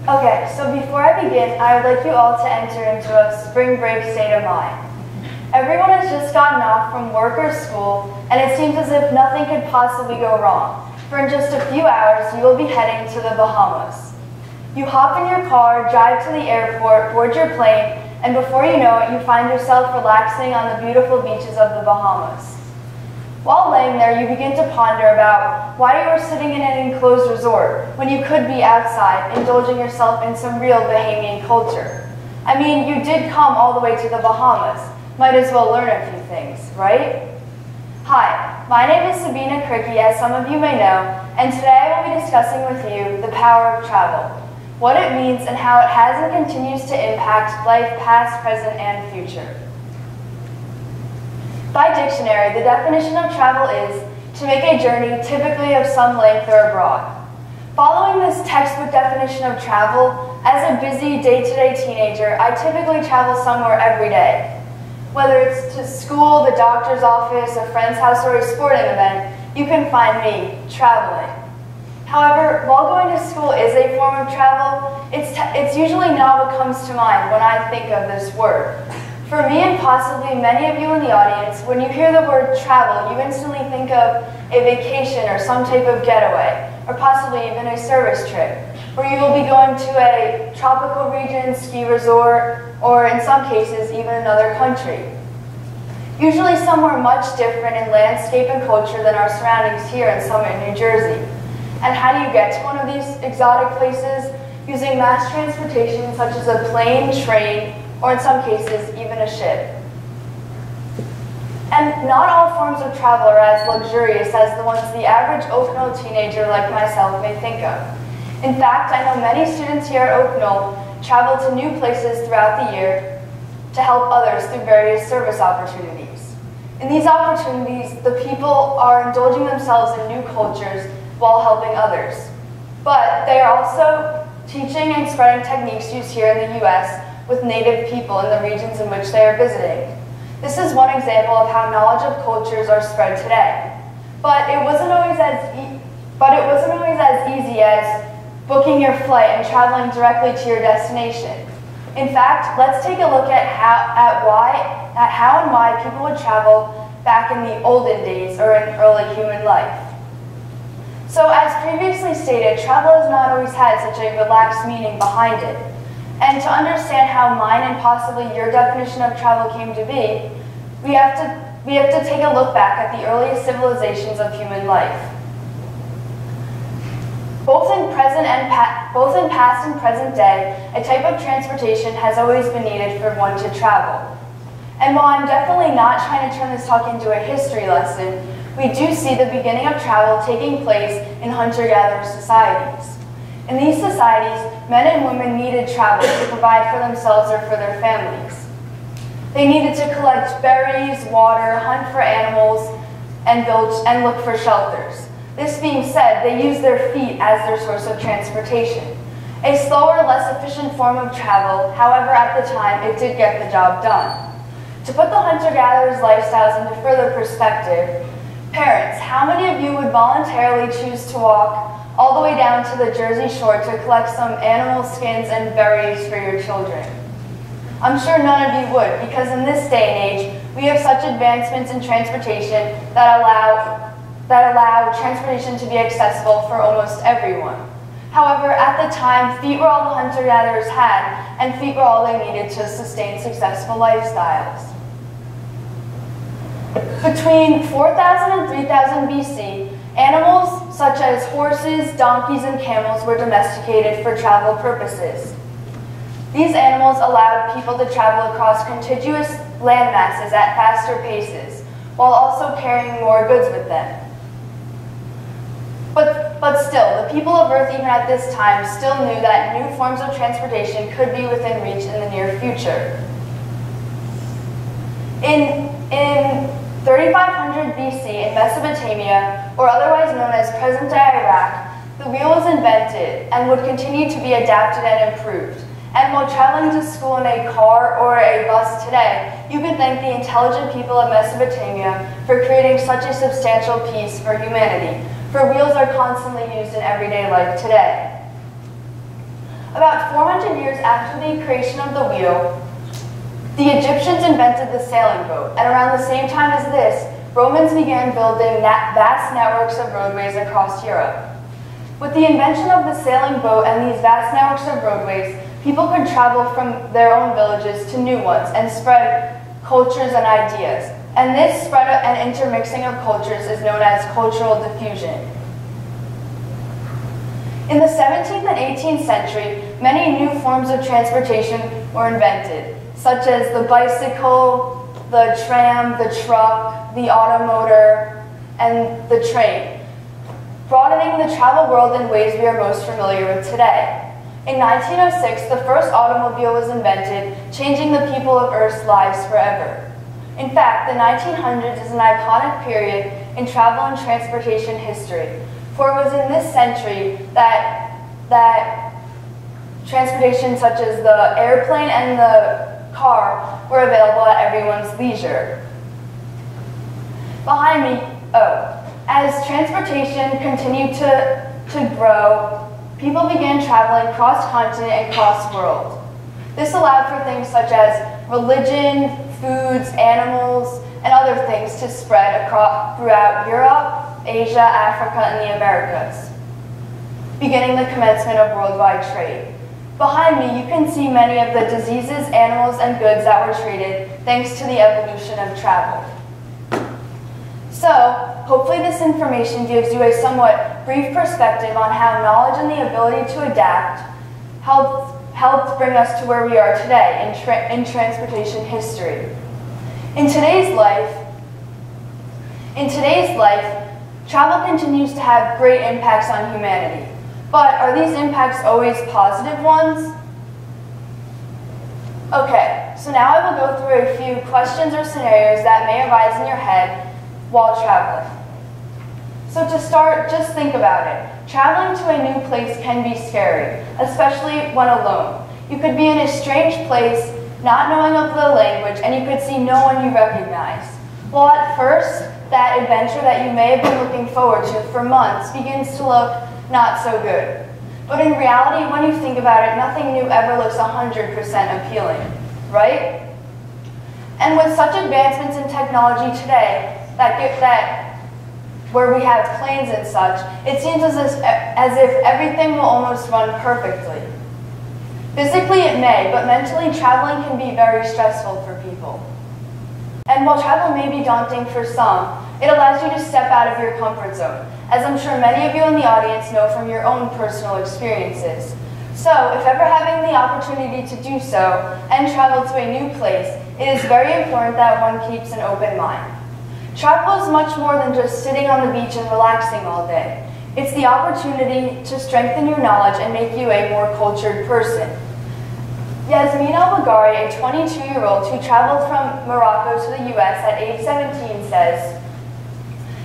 Okay, so before I begin, I would like you all to enter into a spring break state of mind. Everyone has just gotten off from work or school, and it seems as if nothing could possibly go wrong. For in just a few hours, you will be heading to the Bahamas. You hop in your car, drive to the airport, board your plane, and before you know it, you find yourself relaxing on the beautiful beaches of the Bahamas. While laying there, you begin to ponder about why you are sitting in an enclosed resort when you could be outside, indulging yourself in some real Bahamian culture. I mean, you did come all the way to the Bahamas. Might as well learn a few things, right? Hi, my name is Sabina Criqui, as some of you may know, and today I will be discussing with you the power of travel, what it means and how it has and continues to impact life past, present, and future. By dictionary, the definition of travel is to make a journey typically of some length or abroad. Following this textbook definition of travel, as a busy day-to-day teenager, I typically travel somewhere every day. Whether it's to school, the doctor's office, a friend's house, or a sporting event, you can find me traveling. However, while going to school is a form of travel, it's usually not what comes to mind when I think of this word. For me and possibly many of you in the audience, when you hear the word travel, you instantly think of a vacation or some type of getaway, or possibly even a service trip, where you will be going to a tropical region, ski resort, or in some cases, even another country. Usually somewhere much different in landscape and culture than our surroundings here in Summit, New Jersey. And how do you get to one of these exotic places? Using mass transportation such as a plane, train, or in some cases, even a ship. And not all forms of travel are as luxurious as the ones the average Oak Knoll teenager like myself may think of. In fact, I know many students here at Oak Knoll travel to new places throughout the year to help others through various service opportunities. In these opportunities, the people are indulging themselves in new cultures while helping others. But they are also teaching and spreading techniques used here in the U.S. with native people in the regions in which they are visiting. This is one example of how knowledge of cultures are spread today. But it wasn't always as easy as booking your flight and traveling directly to your destination. In fact, let's take a look at how and why people would travel back in the olden days or in early human life. So as previously stated, travel has not always had such a relaxed meaning behind it. And to understand how mine and possibly your definition of travel came to be, we have to take a look back at the earliest civilizations of human life. Both in past and present day, a type of transportation has always been needed for one to travel. And while I'm definitely not trying to turn this talk into a history lesson, we do see the beginning of travel taking place in hunter-gatherer societies. In these societies, men and women needed travel to provide for themselves or for their families. They needed to collect berries, water, hunt for animals, and look for shelters. This being said, they used their feet as their source of transportation. A slower, less efficient form of travel, however, at the time, it did get the job done. To put the hunter-gatherers' lifestyles into further perspective, parents, how many of you would voluntarily choose to walk all the way down to the Jersey Shore to collect some animal skins and berries for your children? I'm sure none of you would, because in this day and age, we have such advancements in transportation that allow transportation to be accessible for almost everyone. However, at the time, feet were all the hunter-gatherers had, and feet were all they needed to sustain successful lifestyles. Between 4000 and 3000 BC, animals such as horses, donkeys, and camels were domesticated for travel purposes. These animals allowed people to travel across contiguous land masses at faster paces, while also carrying more goods with them. But still, the people of Earth, even at this time, still knew that new forms of transportation could be within reach in the near future. In 3500 BC in Mesopotamia, or otherwise known as present-day Iraq, the wheel was invented and would continue to be adapted and improved. And while traveling to school in a car or a bus today, you can thank the intelligent people of Mesopotamia for creating such a substantial piece for humanity, for wheels are constantly used in everyday life today. About 400 years after the creation of the wheel, the Egyptians invented the sailing boat, and around the same time as this, Romans began building vast networks of roadways across Europe. With the invention of the sailing boat and these vast networks of roadways, people could travel from their own villages to new ones and spread cultures and ideas. And this spread and intermixing of cultures is known as cultural diffusion. In the 17th and 18th century, many new forms of transportation were invented, such as the bicycle, the tram, the truck, the automotor, and the train, broadening the travel world in ways we are most familiar with today. In 1906, the first automobile was invented, changing the people of Earth's lives forever. In fact, the 1900s is an iconic period in travel and transportation history, for it was in this century that transportation such as the airplane and the car were available at everyone's leisure. Behind me, as transportation continued to grow, people began traveling cross-continent and cross-world. This allowed for things such as religion, foods, animals, and other things to spread throughout Europe, Asia, Africa, and the Americas, beginning the commencement of worldwide trade. Behind me, you can see many of the diseases, animals, and goods that were traded thanks to the evolution of travel. So, hopefully this information gives you a somewhat brief perspective on how knowledge and the ability to adapt helped bring us to where we are today in transportation history. In today's life, travel continues to have great impacts on humanity. But are these impacts always positive ones? Okay, so now I will go through a few questions or scenarios that may arise in your head while traveling. So to start, just think about it. Traveling to a new place can be scary, especially when alone. You could be in a strange place, not knowing of the language, and you could see no one you recognize. Well, at first, that adventure that you may have been looking forward to for months begins to look not so good. But in reality, when you think about it, nothing new ever looks 100% appealing, right? And with such advancements in technology today, where we have planes and such, it seems as if everything will almost run perfectly. Physically it may, but mentally traveling can be very stressful for people. And while travel may be daunting for some, it allows you to step out of your comfort zone, as I'm sure many of you in the audience know from your own personal experiences. So, if ever having the opportunity to do so and travel to a new place, it is very important that one keeps an open mind. Travel is much more than just sitting on the beach and relaxing all day. It's the opportunity to strengthen your knowledge and make you a more cultured person. Yasmin El-Bagari, a 22-year-old who traveled from Morocco to the US at age 17, says,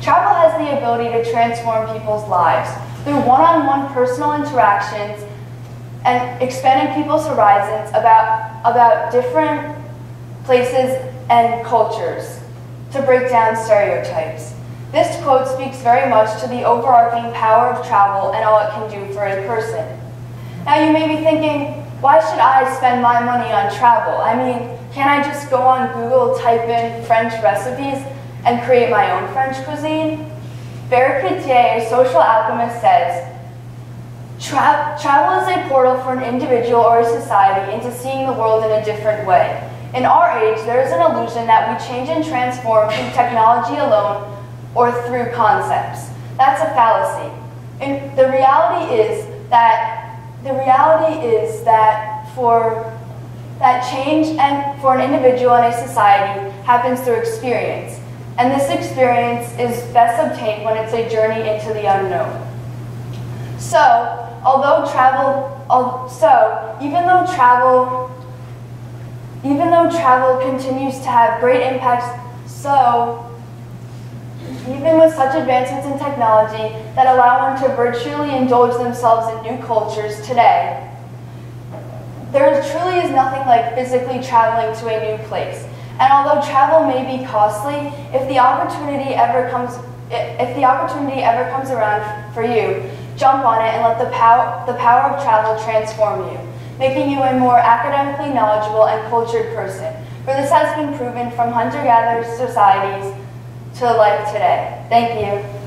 "Travel has the ability to transform people's lives through one-on-one personal interactions and expanding people's horizons about different places and cultures to break down stereotypes." This quote speaks very much to the overarching power of travel and all it can do for a person. Now you may be thinking, why should I spend my money on travel? I mean, can't I just go on Google, type in French recipes, and create my own French cuisine? Criqui, a social alchemist, says, travel is a portal for an individual or a society into seeing the world in a different way. In our age, there is an illusion that we change and transform through technology alone or through concepts. That's a fallacy. And the reality is that change and for an individual and a society happens through experience. And this experience is best obtained when it's a journey into the unknown. So, even though travel continues to have great impacts, even with such advancements in technology that allow one to virtually indulge themselves in new cultures today, there truly is nothing like physically traveling to a new place. And although travel may be costly, if the opportunity ever comes around for you, jump on it and let the power of travel transform you, making you a more academically knowledgeable and cultured person. For this has been proven from hunter-gatherer societies to life today. Thank you.